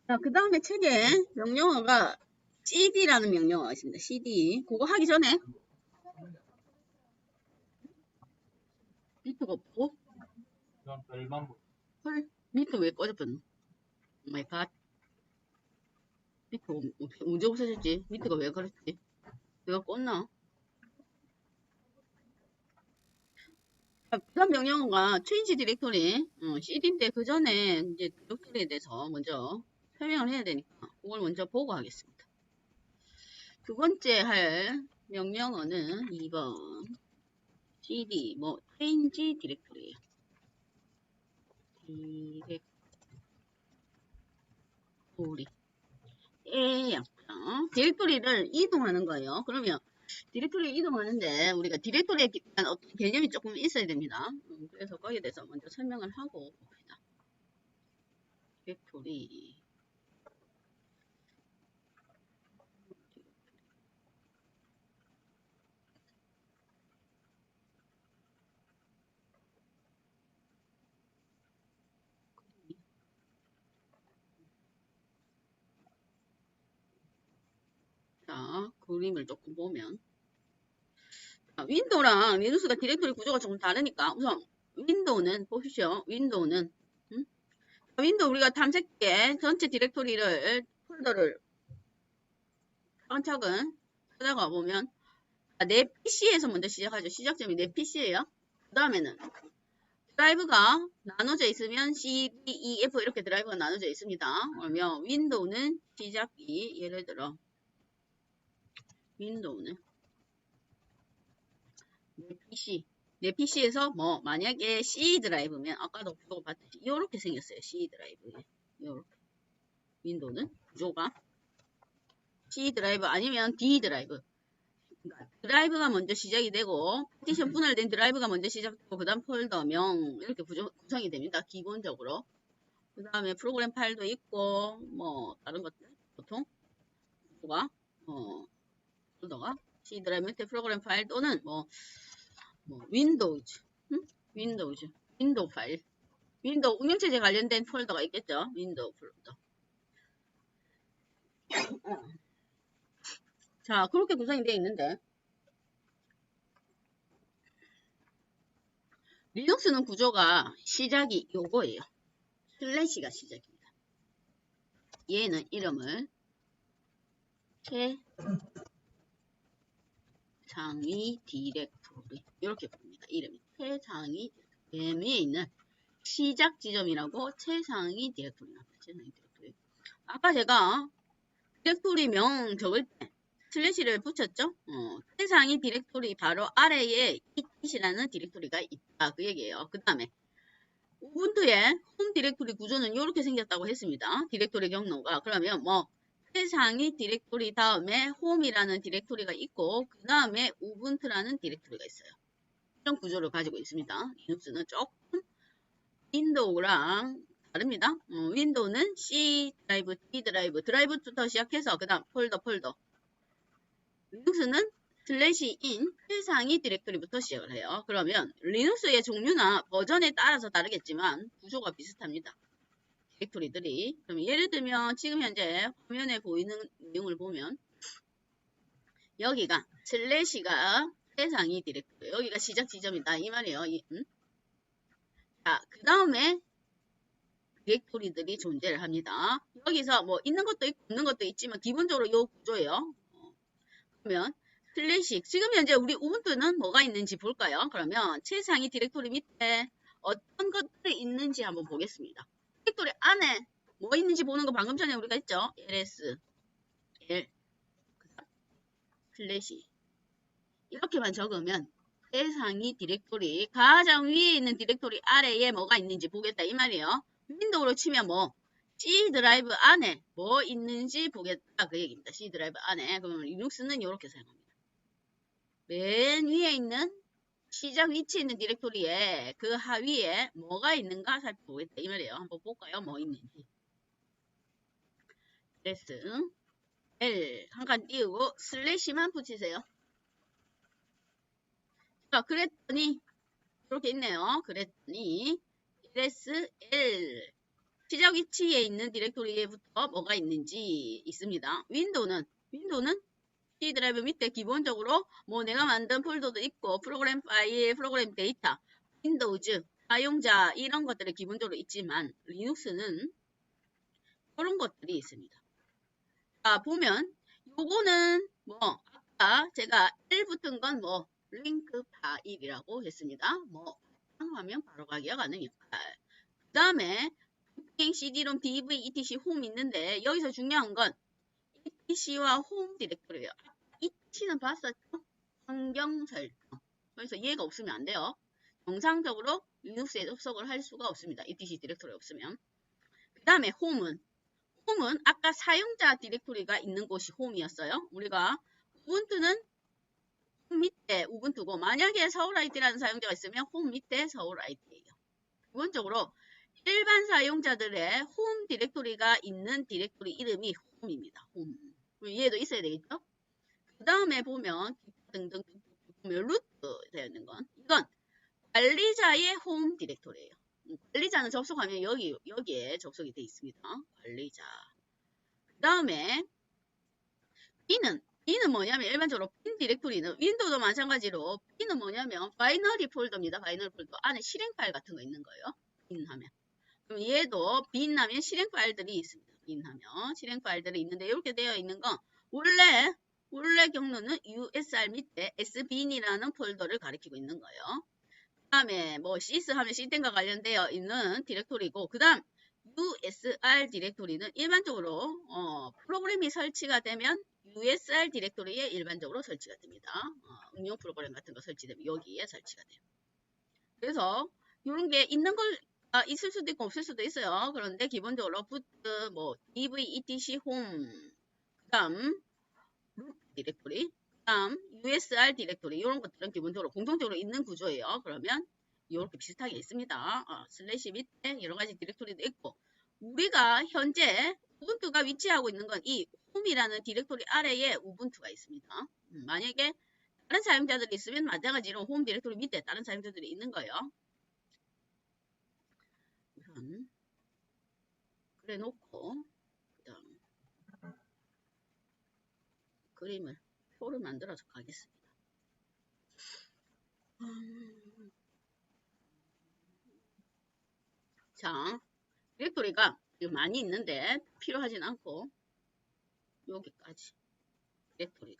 자, 그 다음에 책에 명령어가 cd라는 명령어가 있습니다. cd. 그거 하기 전에 미터가 없고 그냥 별만 보. 헐, 미터 왜 꺼져버렸노? 오 마이 갓. 미터 언제 없어졌지? 미터가 왜 그랬지? 내가 껐나? 그 다음 명령어가 change 디렉토리. cd인데 그 전에 이제 디렉토리에 대해서 먼저 설명을 해야 되니까 그걸 먼저 보고 하겠습니다. 두 번째 할 명령어는 2번 cd 뭐 change 디렉토리예요. 디렉토리 디렉토리를 이동하는 거예요. 그러면 디렉토리 이동하는데 우리가 디렉토리에 대한 어떤 개념이 조금 있어야 됩니다. 그래서 거기에 대해서 먼저 설명을 하고 봅시다. 디렉토리 자, 그림을 조금 보면 윈도우랑 리눅스가 디렉토리 구조가 조금 다르니까 우선 윈도우는 보십시오. 윈도우는 윈도우 우리가 탐색기에 전체 디렉토리를 폴더를 차근차근 찾아가 보면 내 PC에서 먼저 시작하죠. 시작점이 내 PC예요. 그 다음에는 드라이브가 나눠져 있으면 C, D, E, F 이렇게 드라이브가 나눠져 있습니다. 그러면 윈도우는 시작이 예를 들어 윈도우는 내 PC에서 뭐 만약에 C 드라이브면 아까도 구조가 봤듯이 이렇게 생겼어요. C 드라이브 이렇게 윈도우는 구조가 C 드라이브 아니면 D 드라이브 그러니까 드라이브가 먼저 시작이 되고 파티션 분할된 드라이브가 먼저 시작되고 그 다음 폴더명 이렇게 구성이 됩니다. 기본적으로 그 다음에 프로그램 파일도 있고 뭐 다른 것들 보통 구조가 폴더가 C 드라이브 밑에 프로그램 파일 또는 뭐 윈도우즈 윈도우 파일 윈도우 운영체제 관련된 폴더가 있겠죠. 윈도우 폴더 자 그렇게 구성이 되어 있는데 리눅스는 구조가 시작이 요거예요. 슬래시가 시작입니다. 얘는 이름을 최상위 디렉토리 이렇게 부릅니다. 이름이 최상위 맨 위에 있는 시작 지점이라고 최상위 디렉토리입니다. 최상위 디렉토리. 아까 제가 디렉토리명 적을 때 슬래시를 붙였죠? 최상위 디렉토리 바로 아래에 이티시라는 디렉토리가 있다. 그 얘기예요. 그 다음에 우분투의 홈 디렉토리 구조는 이렇게 생겼다고 했습니다. 디렉토리 경로가. 그러면 뭐 최상위 디렉토리 다음에 홈이라는 디렉토리가 있고 그 다음에 우분투라는 디렉토리가 있어요. 이런 구조를 가지고 있습니다. 리눅스는 조금 윈도우랑 다릅니다. 윈도우는 C 드라이브, D 드라이브, 드라이브부터 시작해서 그 다음 폴더 리눅스는 슬래시 인 최상위 디렉토리부터 시작을 해요. 그러면 리눅스의 종류나 버전에 따라서 다르겠지만 구조가 비슷합니다. 디렉토리들이. 그럼 예를 들면 지금 현재 화면에 보이는 내용을 보면 여기가 슬래시가 최상위 디렉토리 여기가 시작 지점이다 이 말이에요. 자, 그 다음에 디렉토리들이 존재를 합니다. 여기서 뭐 있는 것도 있고 없는 것도 있지만 기본적으로 이 구조예요. 그러면 슬래시 지금 현재 우리 우분투는 뭐가 있는지 볼까요? 그러면 최상위 디렉토리 밑에 어떤 것들이 있는지 한번 보겠습니다. 디렉토리 안에 뭐 있는지 보는 거 방금 전에 우리가 했죠? ls, l, 슬래시 이렇게만 적으면 최상위 디렉토리 가장 위에 있는 디렉토리 아래에 뭐가 있는지 보겠다 이 말이에요. 윈도우로 치면 뭐 C 드라이브 안에 뭐 있는지 보겠다 그 얘기입니다. C 드라이브 안에. 그러면 리눅스는 이렇게 사용합니다. 맨 위에 있는 시작 위치에 있는 디렉토리에 그 하위에 뭐가 있는가 살펴보겠다 이 말이에요. 한번 볼까요? 뭐 있는지. s L 한 칸 띄우고 슬래시만 붙이세요. 자, 그랬더니 이렇게 있네요. 그랬더니 ls L 시작 위치에 있는 디렉토리에부터 뭐가 있는지 있습니다. 윈도우는 C 드라이브 밑에 기본적으로 뭐 내가 만든 폴더도 있고 프로그램 파일, 프로그램 데이터, 윈도우즈, 사용자 이런 것들이 기본적으로 있지만 리눅스는 그런 것들이 있습니다. 자, 보면 요거는 뭐 아까 제가 1 붙은 건 뭐 링크 파일이라고 했습니다. 뭐 하면 바로 가기가 가는 역할. 그 다음에 CD롬, DV, ETC, 홈 있는데 여기서 중요한 건 ETC와 홈 디렉토리예요. ETC는 봤었죠? 환경 설정. 그래서 이해가 없으면 안 돼요. 정상적으로 리눅스에 접속을 할 수가 없습니다. ETC 디렉토리 없으면. 그 다음에 홈은 아까 사용자 디렉토리가 있는 곳이 홈이었어요. 우리가 우분투는 홈 밑에 우분투고 만약에 서울 IT라는 사용자가 있으면 홈 밑에 서울 IT예요. 기본적으로 일반 사용자들의 홈 디렉토리가 있는 디렉토리 이름이 홈입니다. 홈. 이해도 있어야 되겠죠? 그 다음에 보면 등등 보면 루트 되어 있는 건 이건 관리자의 홈 디렉토리예요. 관리자는 접속하면 여기에 접속이 되어 있습니다. 관리자. 그 다음에 B는 뭐냐면 일반적으로 빈 디렉토리는 윈도우도 마찬가지로 B는 뭐냐면 바이너리 폴더입니다. 바이너리 폴더 안에 실행 파일 같은 거 있는 거예요. 빈 하면. 그럼 얘도 빈 하면 실행 파일들이 있습니다. 빈 하면 실행 파일들이 있는데 이렇게 되어 있는 건 원래 경로는 USR 밑에 SBin이라는 폴더를 가리키고 있는 거예요. 그 다음에 뭐 sys 하면 시스템과 관련되어 있는 디렉토리고 그 다음 USR 디렉토리는 일반적으로 프로그램이 설치가 되면 USR 디렉토리에 일반적으로 설치가 됩니다. 응용 프로그램 같은 거 설치되면 여기에 설치가 돼요. 그래서 이런 게 있는 걸 있을 수도 있고 없을 수도 있어요. 그런데 기본적으로 부트, 뭐 DV, ETC, 홈, 그 다음 루트 디렉토리, 그 다음 USR 디렉토리 이런 것들은 기본적으로 공통적으로 있는 구조예요. 그러면 이렇게 비슷하게 있습니다. 슬래시 밑에 여러 가지 디렉토리도 있고 우리가 현재 우분투가 위치하고 있는 건 이 홈이라는 디렉토리 아래에 우분투가 있습니다. 만약에 다른 사용자들이 있으면 마찬가지로 홈 디렉토리 밑에 다른 사용자들이 있는 거예요. 우선 그래 놓고 그다음 그림을 표를 만들어서 가겠습니다. 자, 디렉토리가 많이 있는데 필요하진 않고 여기까지 디렉토리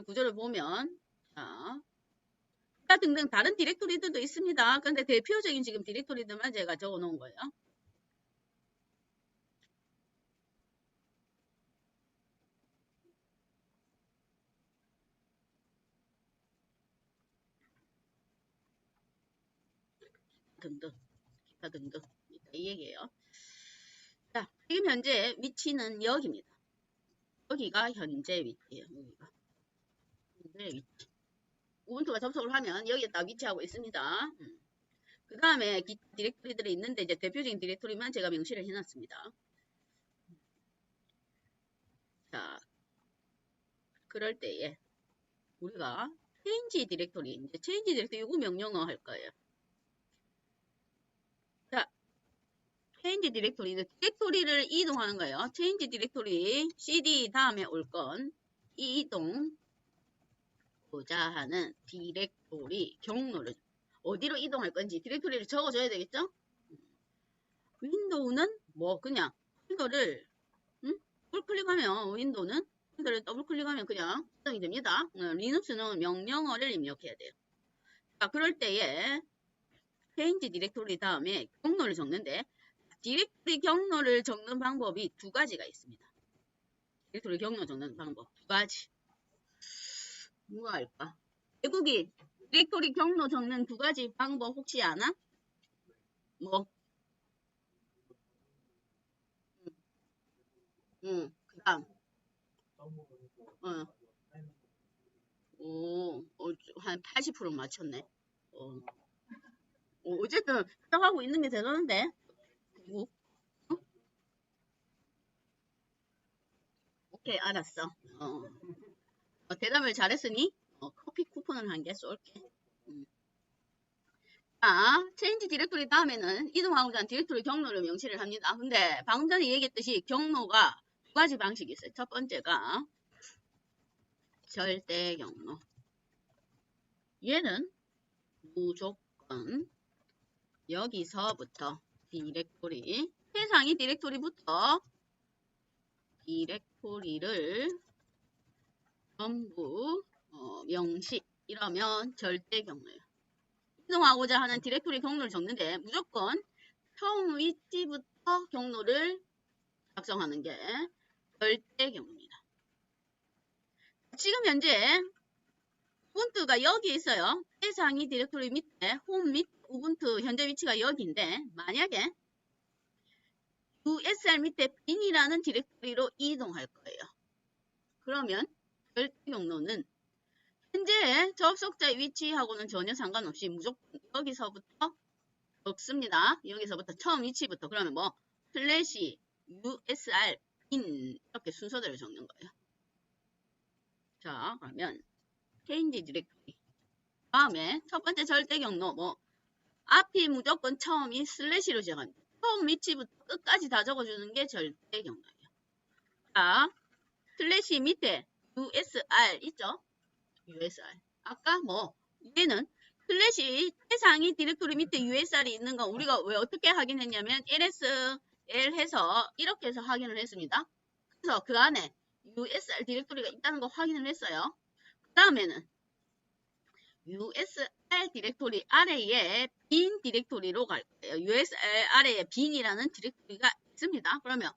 구조를 보면 자, 등등 다른 디렉토리들도 있습니다. 근데 대표적인 지금 디렉토리들만 제가 적어 놓은 거예요. 기타 등등 이 얘기예요. 자, 지금 현재 위치는 여기입니다. 여기가 현재 위치예요. 여기가 현재 위치. 우분투가 접속을 하면 여기에 딱 위치하고 있습니다. 그 다음에 기타 디렉토리들이 있는데 이제 대표적인 디렉토리만 제가 명시를 해놨습니다. 자, 그럴 때에 우리가 change 디렉토리, 이제 change 디렉토리 이거 명령어 할 거예요. 자, change 디렉토리는 디렉토리를 이동하는 거예요. change 디렉토리 cd 다음에 올 건 이동하고자 하는 디렉토리 경로를 어디로 이동할 건지 디렉토리를 적어줘야 되겠죠? 윈도우는 뭐 그냥 이거를 더블 클릭하면 윈도우는 이거를 더블 클릭하면 그냥 수정이 됩니다. 리눅스는 명령어를 입력해야 돼요. 자, 그럴 때에 change 디렉토리 다음에 경로를 적는데 디렉토리 경로를 적는 방법이 두 가지가 있습니다. 디렉토리 경로 적는 방법 두 가지. 뭐가 할까? 외국이 디렉토리 경로 적는 두 가지 방법 혹시 아나? 뭐? 그 다음. 한 80% 맞췄네. 어쨌든 생각하고 있는 게 대단한데. 오케이, 알았어. 대답을 잘했으니 커피 쿠폰을 한 개 쏠게. 자, 체인지 디렉토리 다음에는 이동하고자 하는 디렉토리 경로를 명시를 합니다. 근데 방금 전에 얘기했듯이 경로가 두 가지 방식이 있어요. 첫 번째가 절대 경로. 얘는 무조건 여기서부터 디렉토리, 최상위 디렉토리부터 디렉토리를 전부 명시, 이러면 절대 경로예요. 이동하고자 하는 디렉토리 경로를 적는데 무조건 처음 위치부터 경로를 작성하는 게 절대 경로입니다. 지금 현재 우분투가 여기 있어요. 최상위 디렉토리 밑에 홈 및 우분투 현재 위치가 여기인데 만약에 USR 밑에 bin이라는 디렉토리로 이동할 거예요. 그러면 절대 경로는 현재 접속자의 위치하고는 전혀 상관없이 무조건 여기서부터 적습니다. 여기서부터 처음 위치부터. 그러면 뭐 슬래시 USR bin 이렇게 순서대로 적는 거예요. 자, 그러면 change 디렉토리 다음에 첫 번째 절대 경로 뭐 앞이 무조건 처음이 슬래시로 시작합니다. 처음 위치부터 끝까지 다 적어주는 게 절대 경로예요. 자, 슬래시 밑에 USR 있죠? USR. 아까 뭐 얘는 슬래시 최상위 디렉토리 밑에 USR이 있는 건 우리가 왜 어떻게 확인했냐면 LSL 해서 이렇게 해서 확인을 했습니다. 그래서 그 안에 USR 디렉토리가 있다는 거 확인을 했어요. 그 다음에는 USR 디렉토리 아래에 bin 디렉토리로 갈 거예요. USR 아래에 bin이라는 디렉토리가 있습니다. 그러면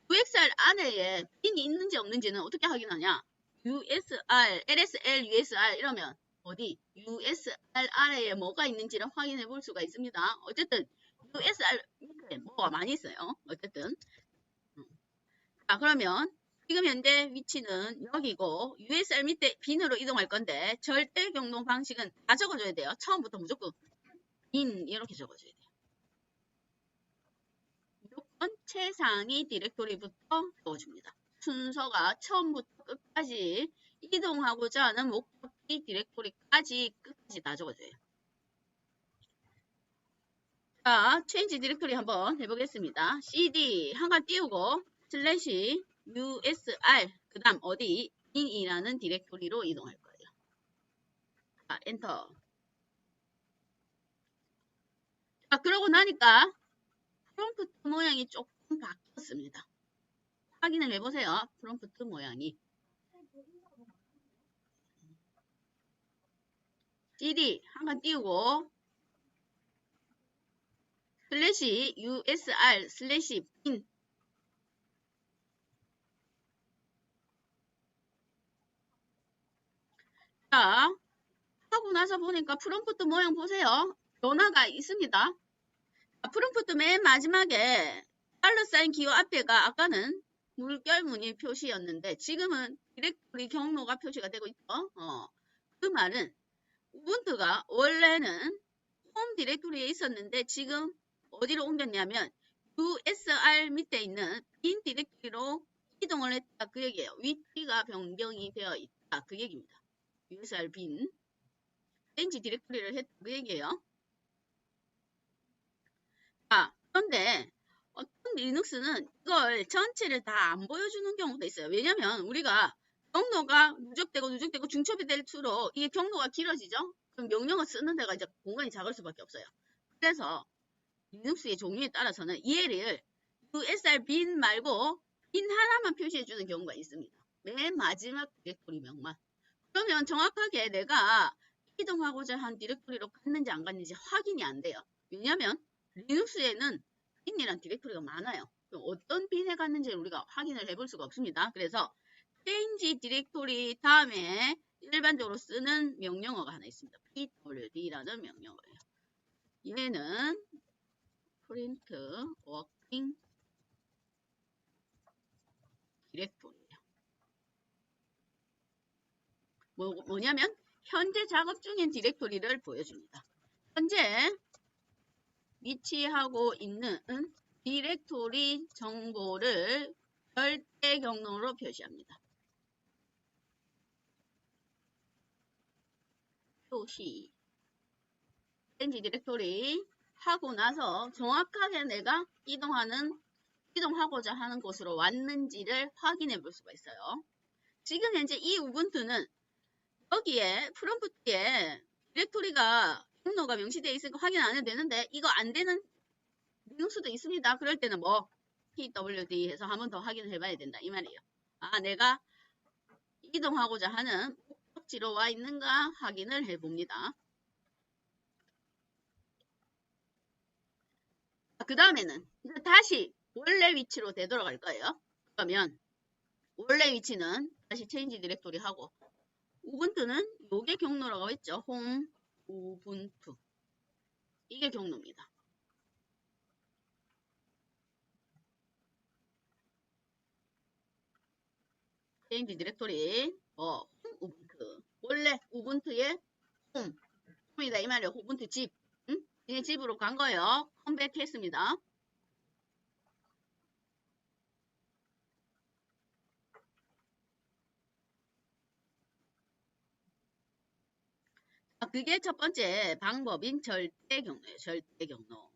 USR 안에 bin이 있는지 없는지는 어떻게 확인하냐? USR, LSL, USR 이러면 어디? USR 아래에 뭐가 있는지를 확인해 볼 수가 있습니다. 어쨌든 USR 밑에 뭐가 많이 있어요. 어쨌든 자, 그러면 지금 현재 위치는 여기고 USR 밑에 bin으로 이동할 건데 절대 경로 방식은 다 적어줘야 돼요. 처음부터 무조건 bin 이렇게 적어줘야 돼요. 무조건 최상위 디렉토리부터 적어줍니다. 순서가 처음부터 끝까지 이동하고자 하는 목적지 디렉토리까지 끝까지 다 적어줘요. 자, change 디렉토리 한번 해보겠습니다. cd 한칸 띄우고 슬래시 usr 그 다음 어디 bin이라는 디렉토리로 이동할 거예요. 자, 엔터. 자, 그러고 나니까 프롬프트 모양이 조금 바뀌었습니다. 확인을 해보세요. 프롬프트 모양이. cd 한칸 띄우고 슬래시 usr 슬래시 bin 자, 하고 나서 보니까 프롬프트 모양 보세요. 변화가 있습니다. 프롬프트 맨 마지막에 $사인 기호 앞에가 아까는 물결무늬 표시였는데 지금은 디렉토리 경로가 표시가 되고 있죠. 그 말은 우분투가 원래는 홈 디렉토리에 있었는데 지금 어디로 옮겼냐면 USR 밑에 있는 bin 디렉토리로 이동을 했다 그 얘기예요. 위치가 변경이 되어 있다 그 얘기입니다. USR bin change 디렉토리를 했다 그 얘기예요. 자, 그런데 어떤 리눅스는 이걸 전체를 다 안 보여주는 경우도 있어요. 왜냐면 우리가 경로가 누적되고 중첩이 될수록 이게 경로가 길어지죠. 그럼 명령어 쓰는 데가 이제 공간이 작을 수밖에 없어요. 그래서 리눅스의 종류에 따라서는 얘를 USR bin 말고 bin 하나만 표시해주는 경우가 있습니다. 맨 마지막 디렉토리명만. 그러면 정확하게 내가 이동하고자 한 디렉토리로 갔는지 안 갔는지 확인이 안 돼요. 왜냐면 리눅스에는 bin이란 디렉토리가 많아요. 그럼 어떤 bin에 갔는지 우리가 확인을 해볼 수가 없습니다. 그래서 change 디렉토리 다음에 일반적으로 쓰는 명령어가 하나 있습니다. pwd라는 명령어예요. 얘는 print working 디렉토리예요. 뭐냐면 현재 작업 중인 디렉토리를 보여줍니다. 현재 위치하고 있는 디렉토리 정보를 절대 경로로 표시합니다. 표시 change 디렉토리 하고 나서 정확하게 내가 이동하고자 하는 곳으로 왔는지를 확인해 볼 수가 있어요. 지금 현재 이 우분투는 여기에 프롬프트에 디렉토리가 경로가 명시되어 있으니까 확인 안 해도 되는데 이거 안 되는 리눅스도 있습니다. 그럴 때는 뭐 pwd 해서 한 번 더 확인을 해봐야 된다 이 말이에요. 아, 내가 이동하고자 하는 목적지로 와 있는가 확인을 해봅니다. 그 다음에는 다시 원래 위치로 되돌아갈 거예요. 그러면 원래 위치는 다시 체인지 디렉토리 하고 우분투는 요게 경로라고 했죠. 홈 우분투 이게 경로입니다. 체인지 디렉토리 홈 우분투 원래 우분투의 홈이다 이 말이에요. 우분투 집 이 집으로 간 거예요. 컴백 했습니다. 그게 첫 번째 방법인 절대 경로예요. 절대 경로.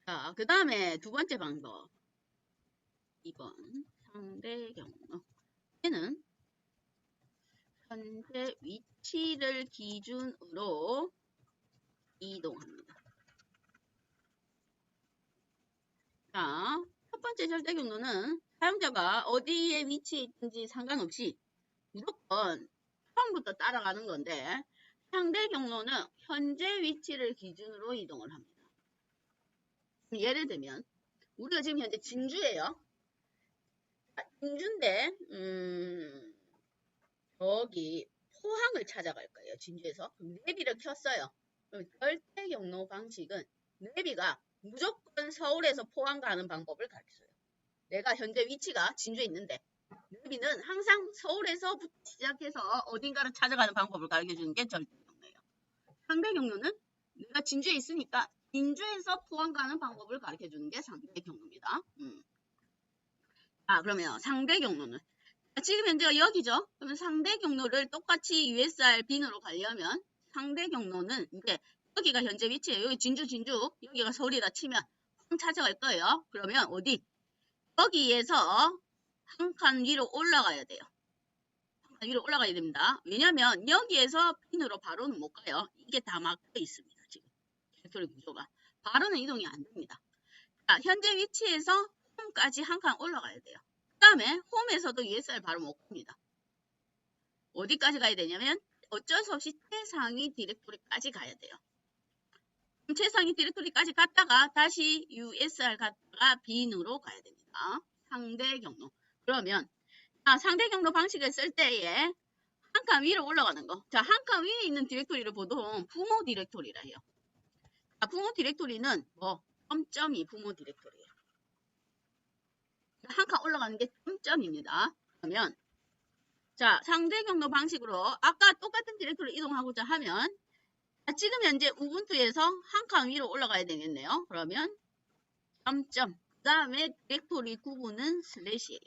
자, 그 다음에 두 번째 방법. 2번 상대 경로. 얘는 현재 위치를 기준으로 이동합니다. 자, 첫 번째 절대 경로는 사용자가 어디에 위치해 있든지 상관없이 무조건 처음부터 따라가는 건데 상대 경로는 현재 위치를 기준으로 이동을 합니다. 예를 들면 우리가 지금 현재 진주예요. 진주인데 저기 포항을 찾아갈 거예요. 진주에서 내비를 켰어요. 그럼 절대 경로 방식은 내비가 무조건 서울에서 포항 가는 방법을 가르쳐줘요. 내가 현재 위치가 진주에 있는데 내비는 항상 서울에서부터 시작해서 어딘가를 찾아가는 방법을 가르쳐주는 게 절대 경로예요. 상대 경로는 내가 진주에 있으니까 진주에서 포항 가는 방법을 가르쳐주는 게 상대 경로입니다. 그러면 상대 경로는 지금 현재가 여기죠. 그러면 상대 경로를 똑같이 USR 빈으로 가려면 상대 경로는 이제 여기가 현재 위치예요. 여기 진주 여기가 서울이다 치면 찾아갈 거예요. 그러면 어디? 여기에서 한 칸 위로 올라가야 돼요. 한 칸 위로 올라가야 됩니다. 왜냐면 여기에서 빈으로 바로는 못 가요. 이게 다 막혀 있습니다. 지금 디렉토리 구조가. 바로는 이동이 안 됩니다. 자, 현재 위치에서 홈까지 한 칸 올라가야 돼요. 그 다음에 홈에서도 USR 바로 못 갑니다. 어디까지 가야 되냐면 어쩔 수 없이 최상위 디렉토리까지 가야 돼요. 최상위 디렉토리까지 갔다가 다시 USR 갔다가 빈으로 가야 됩니다. 상대 경로. 그러면 상대 경로 방식을 쓸 때에 한 칸 위로 올라가는 거. 자, 한 칸 위에 있는 디렉토리를 보통 부모 디렉토리라 해요. 자, 부모 디렉토리는 뭐 점점이 부모 디렉토리예요. 한 칸 올라가는 게 점점입니다. 그러면 자, 상대 경로 방식으로 아까 똑같은 디렉토리 이동하고자 하면 지금 현재 우분투에서 한 칸 위로 올라가야 되겠네요. 그러면 점점 그 다음에 디렉토리 구분은 슬래시예요.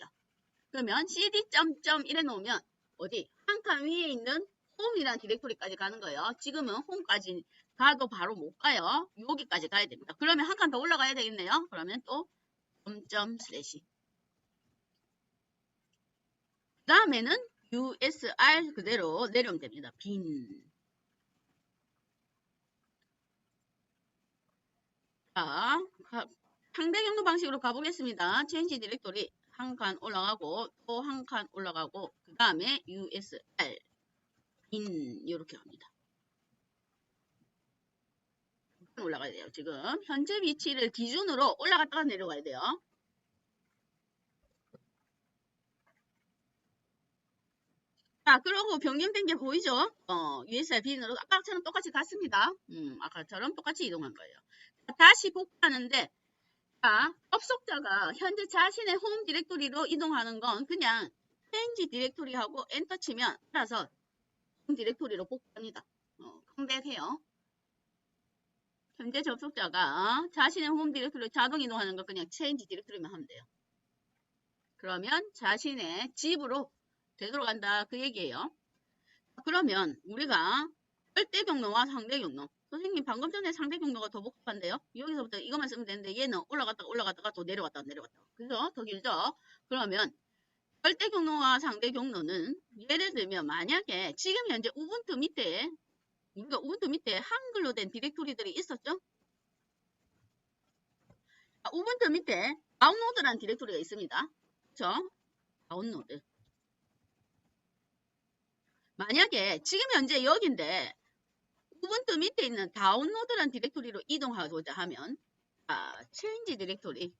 그러면 cd 점점 이래 놓으면 어디 한 칸 위에 있는 홈이라는 디렉토리까지 가는 거예요. 지금은 홈까지 가도 바로 못 가요. 여기까지 가야 됩니다. 그러면 한 칸 더 올라가야 되겠네요. 그러면 또 점점 슬래시. 그 다음에는 USR 그대로 내려오면 됩니다. 빈. 자, 상대 경로 방식으로 가보겠습니다. 체인지 디렉토리 한 칸 올라가고 또 한 칸 올라가고 그 다음에 USR 빈 이렇게 합니다. 올라가야 돼요. 지금 현재 위치를 기준으로 올라갔다가 내려가야 돼요. 자, 그러고 변경된 게 보이죠? USR 빈으로 아까처럼 똑같이 갔습니다. 아까처럼 똑같이 이동한 거예요. 자, 다시 복구하는데 자, 접속자가 현재 자신의 홈 디렉토리로 이동하는 건 그냥 change 디렉토리하고 엔터 치면 알아서 홈 디렉토리로 복구합니다. 컴백해요. 현재 접속자가 자신의 홈 디렉토리로 자동 이동하는 건 그냥 change 디렉토리만 하면 돼요. 그러면 자신의 집으로 되돌아간다 그 얘기예요. 그러면 우리가 절대 경로와 상대 경로 선생님 방금 전에 상대 경로가 더 복잡한데요? 여기서부터 이것만 쓰면 되는데 얘는 올라갔다가 또 내려갔다가. 그래서 더 길죠? 그러면 절대 경로와 상대 경로는 예를 들면 만약에 지금 현재 우분투 밑에 우리가 우분투 밑에 한글로 된 디렉토리들이 있었죠? 우분투 밑에 다운로드라는 디렉토리가 있습니다. 그렇죠? 다운로드. 만약에 지금 현재 여기인데 우분투 밑에 있는 다운로드라는 디렉토리로 이동하고자 하면 체인지 디렉토리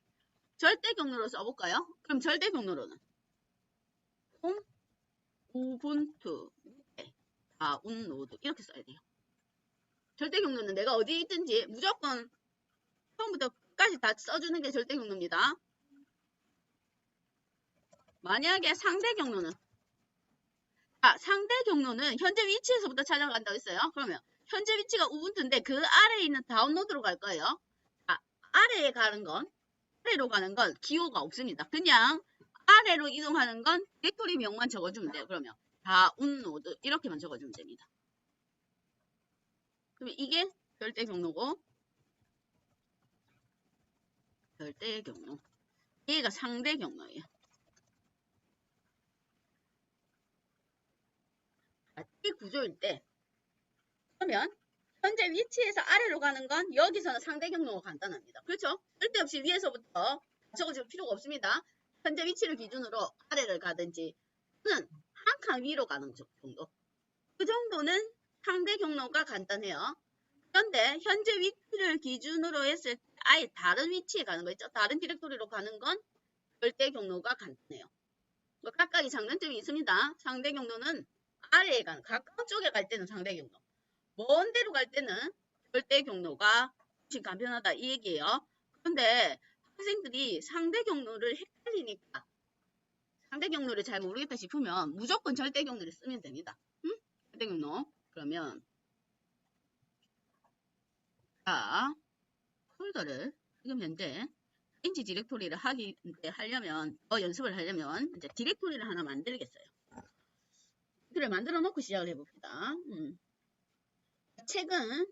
절대 경로로 써볼까요? 그럼 절대 경로로는 홈 우분투 밑에 다운로드 이렇게 써야 돼요. 절대 경로는 내가 어디에 있든지 무조건 처음부터 끝까지 다 써주는 게 절대 경로입니다. 만약에 상대 경로는 상대 경로는 현재 위치에서부터 찾아간다고 했어요. 그러면 현재 위치가 우분투인데 그 아래에 있는 다운로드로 갈 거예요. 아래에 가는 건 아래로 가는 건 기호가 없습니다. 그냥 아래로 이동하는 건 디렉토리 명만 적어주면 돼요. 그러면 다운로드 이렇게만 적어주면 됩니다. 그러면 이게 절대 경로고 절대 경로. 얘가 상대 경로예요. 이 구조일 때 그러면 현재 위치에서 아래로 가는 건 여기서는 상대 경로가 간단합니다. 그렇죠? 쓸데없이 위에서부터 적어줄 필요가 없습니다. 현재 위치를 기준으로 아래를 가든지 또는 한 칸 위로 가는 정도. 그 정도는 상대 경로가 간단해요. 그런데 현재 위치를 기준으로 했을 때 아예 다른 위치에 가는 거 있죠? 다른 디렉토리로 가는 건 절대 경로가 간단해요. 각각의 장단점이 있습니다. 상대 경로는 아래에 가는 가까운 쪽에 갈 때는 상대 경로, 먼 데로 갈 때는 절대 경로가 훨씬 간편하다 이 얘기예요. 그런데 학생들이 상대 경로를 헷갈리니까 상대 경로를 잘 모르겠다 싶으면 무조건 절대 경로를 쓰면 됩니다. 응? 절대 경로. 그러면 폴더를 지금 현재 인지 디렉토리를 하려면 연습을 하려면 이제 디렉토리를 하나 만들겠어요. 디렉토리를 만들어 놓고 시작을 해봅시다. 책은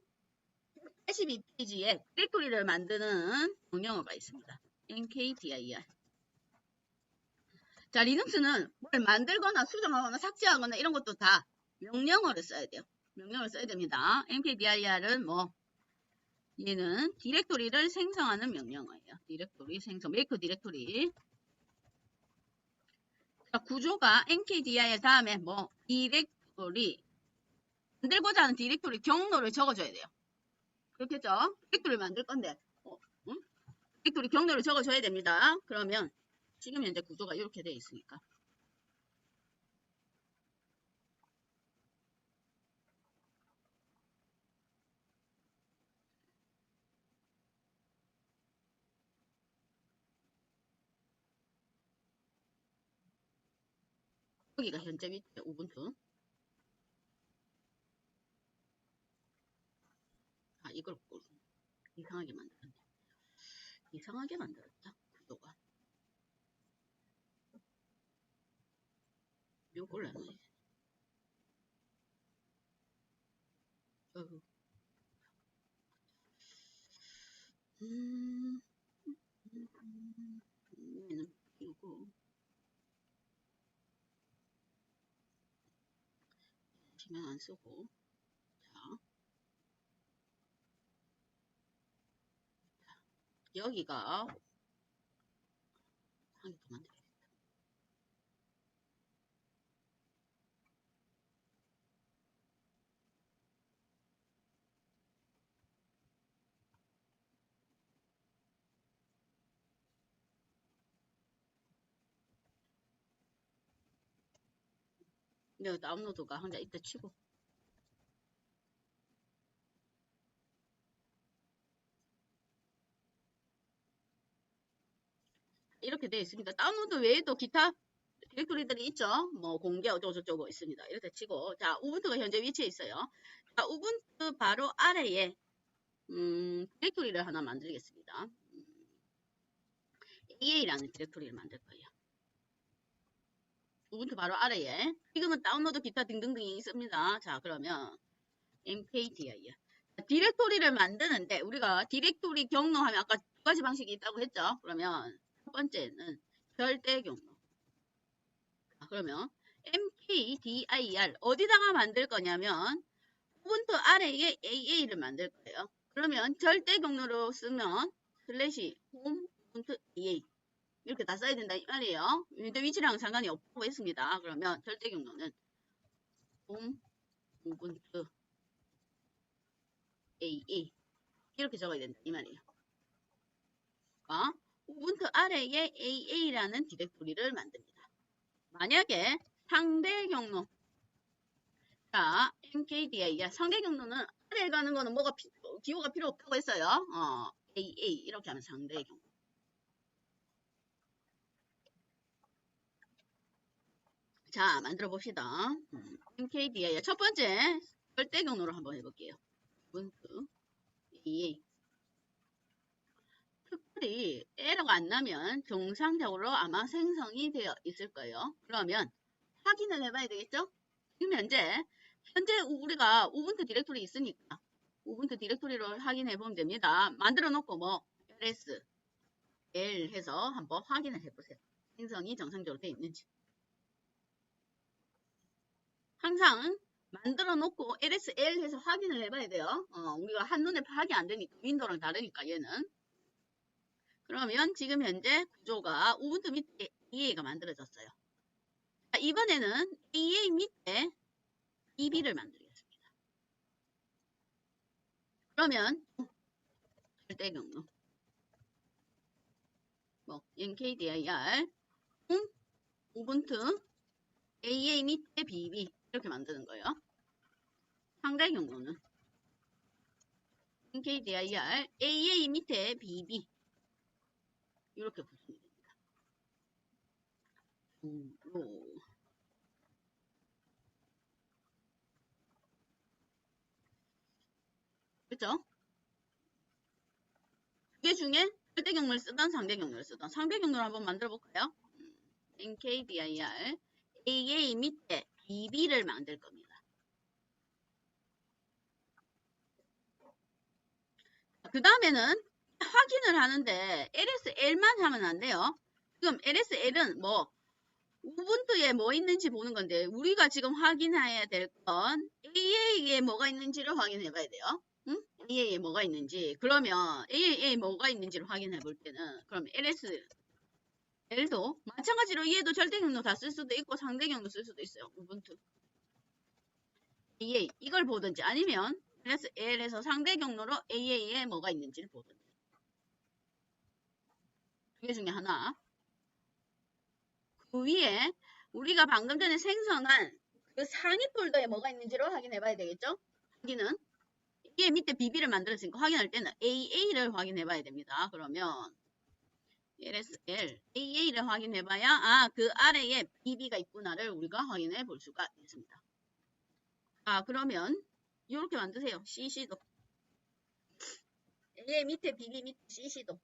82페이지에 디렉토리를 만드는 명령어가 있습니다. nkdir. 자, 리눅스는 뭘 만들거나 수정하거나 삭제하거나 이런 것도 다 명령어를 써야 돼요. 명령어를 써야 됩니다. nkdir은 얘는 디렉토리를 생성하는 명령어예요. 디렉토리 생성, 메이크 디렉토리. 자, 구조가 nkdir 다음에 디렉토리 만들고자 하는 디렉토리 경로를 적어줘야 돼요. 그렇겠죠? 디렉토리를 만들 건데 디렉토리 경로를 적어줘야 됩니다. 그러면 지금 현재 구조가 이렇게 되어 있으니까 여기가 현재 위치 우분투. 이걸 이상하게 만들었네. 이상하게 만들었다. 구도가. 요걸 나눠야지. 얘는 이거 신경 안 쓰고 자 여기가 한 개 더 만들어야겠다. 근데 다운로드가 혼자 이때 치고 이렇게 되어 있습니다. 다운로드 외에도 기타 디렉토리들이 있죠. 공개 어쩌고저쩌고 있습니다. 이렇게 치고 자 우분투가 현재 위치에 있어요. 자 우분투 바로 아래에 디렉토리를 하나 만들겠습니다. AA라는 디렉토리를 만들 거예요. 우분투 바로 아래에 지금은 다운로드 기타 등등등이 있습니다. 자 그러면 mkdir 디렉토리를 만드는데 우리가 디렉토리 경로하면 아까 두 가지 방식이 있다고 했죠. 그러면 첫 번째는 절대 경로. 그러면 mkdir 어디다가 만들 거냐면 우분투 아래에 AA를 만들 거예요. 그러면 절대 경로로 쓰면 슬래시 홈 우분투 AA 이렇게 다 써야 된다 이 말이에요. 위치랑 상관이 없다고 했습니다. 그러면 절대 경로는 홈 우분투 AA 이렇게 적어야 된다 이 말이에요. 우분투 아래에 AA라는 디렉토리를 만듭니다. 만약에 상대 경로 자, mkdir 상대 경로는 아래에 가는 거는 뭐가 기호가 필요 없다고 했어요. AA 이렇게 하면 상대 경로. 자, 만들어 봅시다. mkdir 첫 번째 절대 경로로 한번 해볼게요. 우분투 AA 특별히 에러가 안 나면 정상적으로 아마 생성이 되어 있을 거예요. 그러면 확인을 해봐야 되겠죠? 지금 현재 우리가 우분투 디렉토리 있으니까 우분투 디렉토리로 확인해 보면 됩니다. 만들어 놓고 뭐 ls l 해서 한번 확인을 해보세요. 생성이 정상적으로 되어 있는지. 항상 만들어 놓고 ls l 해서 확인을 해봐야 돼요. 우리가 한눈에 파악이 안 되니까 윈도우랑 다르니까 얘는. 그러면 지금 현재 구조가 우분투 밑에 AA가 만들어졌어요. 자, 이번에는 AA 밑에 DB를 만들겠습니다. 그러면 절대 경로 mkdir 우분투 AA 밑에 BB 이렇게 만드는 거예요. 상대 경로는 mkdir AA 밑에 BB 이렇게 구성이 됩니다. 그렇죠? 두 개 중에 절대 경로를 쓰던 상대 경로를 쓰던 상대 경로를 한번 만들어 볼까요? mkdir AA 밑에 BB를 만들 겁니다. 그 다음에는 확인을 하는데 lsl만 하면 안 돼요. 지금 lsl은 뭐 우분투에 뭐 있는지 보는 건데 우리가 지금 확인해야 될 건 AA에 뭐가 있는지를 확인해 봐야 돼요. 응? AA에 뭐가 있는지. 그러면 AA에 뭐가 있는지를 확인해 볼 때는 그럼 lsL도 마찬가지로 얘도 절대 경로 다 쓸 수도 있고 상대 경로 쓸 수도 있어요. 우분투 AA 이걸 보든지 아니면 lsL에서 상대 경로로 AA에 뭐가 있는지를 보든지. 두 개 중에 하나. 그 위에 우리가 방금 전에 생성한 그 상위 폴더에 뭐가 있는지를 확인해 봐야 되겠죠? 여기는 이게 밑에 BB를 만들었으니까 확인할 때는 AA를 확인해 봐야 됩니다. 그러면 LSL AA를 확인해 봐야 그 아래에 BB가 있구나를 우리가 확인해 볼 수가 있습니다. 그러면 이렇게 만드세요. CC도 AA 밑에 BB 밑에 CC도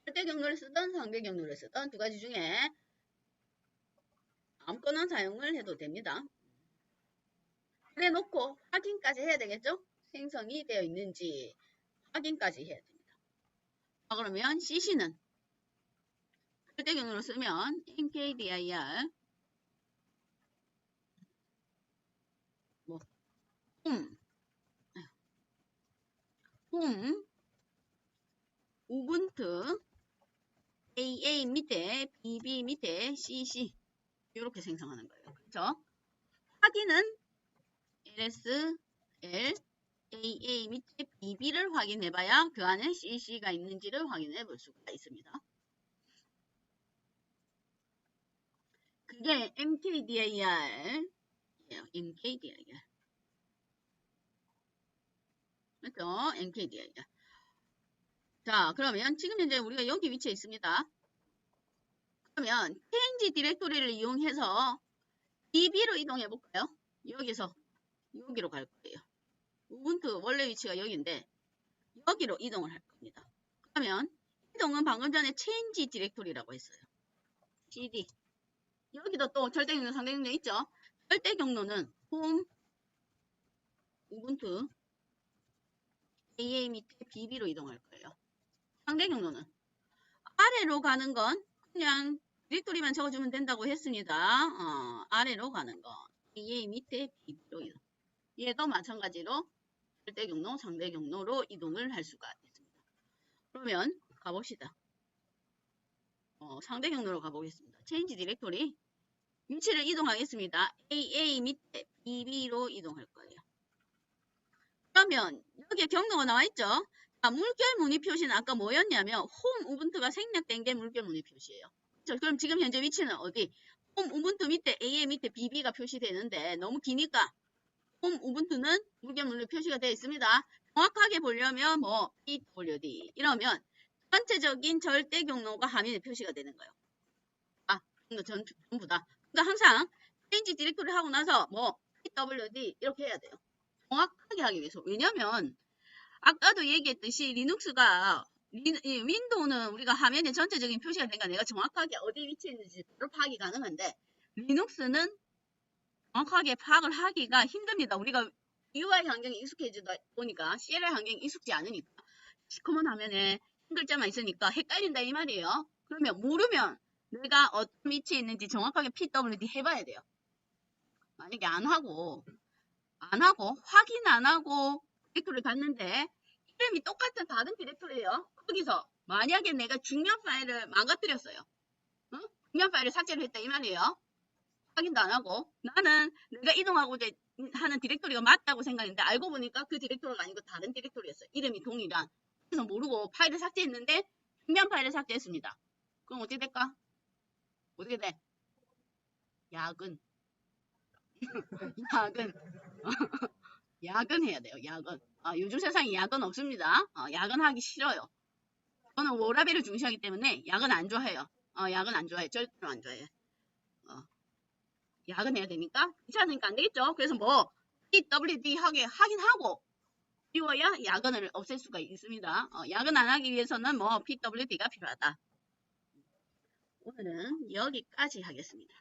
절대 경로를 쓰던 상대 경로를 쓰던 두 가지 중에 아무거나 사용을 해도 됩니다. 그래 놓고 확인까지 해야 되겠죠? 생성이 되어 있는지 확인까지 해야 됩니다. 그러면 CC는 절대 경로로 쓰면 mkdir 홈 우분투 AA 밑에 BB 밑에 CC 이렇게 생성하는 거예요. 그렇죠? 확인은 LSL AA 밑에 BB를 확인해 봐야 그 안에 CC가 있는지를 확인해 볼 수가 있습니다. 그게 mkdir mkdir 그렇죠? mkdir 자, 그러면 지금 현재 우리가 여기 위치에 있습니다. 그러면 change 디렉토리를 이용해서 DB로 이동해 볼까요? 여기서 여기로 갈 거예요. 우분투 원래 위치가 여기인데 여기로 이동을 할 겁니다. 그러면 이동은 방금 전에 change 디렉토리라고 했어요. CD. 여기도 또 절대 경로, 상대 경로 있죠? 절대 경로는 홈, 우분투, AA 밑에 BB로 이동할 거예요. 상대 경로는 아래로 가는 건 그냥 디렉토리만 적어주면 된다고 했습니다. 아래로 가는 건 AA 밑에 BB로 이동. 얘도 마찬가지로 절대 경로, 상대 경로로 이동을 할 수가 있습니다. 그러면 가봅시다. 상대 경로로 가보겠습니다. 체인지 디렉토리 위치를 이동하겠습니다. AA 밑에 BB로 이동할 거예요. 그러면 여기에 경로가 나와있죠? 자, 물결 문의 표시는 아까 뭐였냐면 홈 우분투가 생략된 게 물결 문의 표시예요. 그렇죠? 그럼 지금 현재 위치는 어디? 홈 우분투 밑에 AA 밑에 BB가 표시되는데 너무 기니까 홈 우분투는 물결 문의 표시가 되어 있습니다. 정확하게 보려면 뭐 PWD 이러면 전체적인 절대 경로가 화면에 표시가 되는 거예요. 전부 다. 그러니까 항상 체인지 디렉토리 하고 나서 뭐 PWD 이렇게 해야 돼요. 정확하게 하기 위해서. 왜냐면 아까도 얘기했듯이 리눅스가 윈도우는 우리가 화면에 전체적인 표시가 되니까 내가 정확하게 어디 위치에 있는지 바로 파악이 가능한데 리눅스는 정확하게 파악을 하기가 힘듭니다. 우리가 UI 환경에 익숙해지다 보니까 CLI 환경에 익숙지 않으니까 시커먼 화면에 한 글자만 있으니까 헷갈린다 이 말이에요. 그러면 모르면 내가 어떤 위치에 있는지 정확하게 PWD 해봐야 돼요. 만약에 안 하고 확인 안 하고 디렉토리를 갔는데 이름이 똑같은 다른 디렉토리예요. 거기서 만약에 내가 중요한 파일을 망가뜨렸어요. 중요한 파일을 삭제를 했다 이 말이에요. 확인도 안 하고 나는 내가 이동하고자 하는 디렉토리가 맞다고 생각했는데 알고 보니까 그 디렉토리가 아니고 다른 디렉토리였어요. 이름이 동일한. 그래서 모르고 파일을 삭제했는데 중요한 파일을 삭제했습니다. 그럼 어떻게 될까? 어떻게 돼? 야근. 야근해야 돼요. 야근. 요즘 세상에 야근 없습니다. 야근하기 싫어요. 저는 워라밸을 중시하기 때문에 야근 안 좋아해요. 야근 안 좋아해. 절대로 안 좋아해. 야근해야 되니까 귀찮으니까 안 되겠죠. 그래서 뭐 PWD 하긴 하고 비워야 야근을 없앨 수가 있습니다. 야근 안 하기 위해서는 뭐 PWD가 필요하다. 오늘은 여기까지 하겠습니다.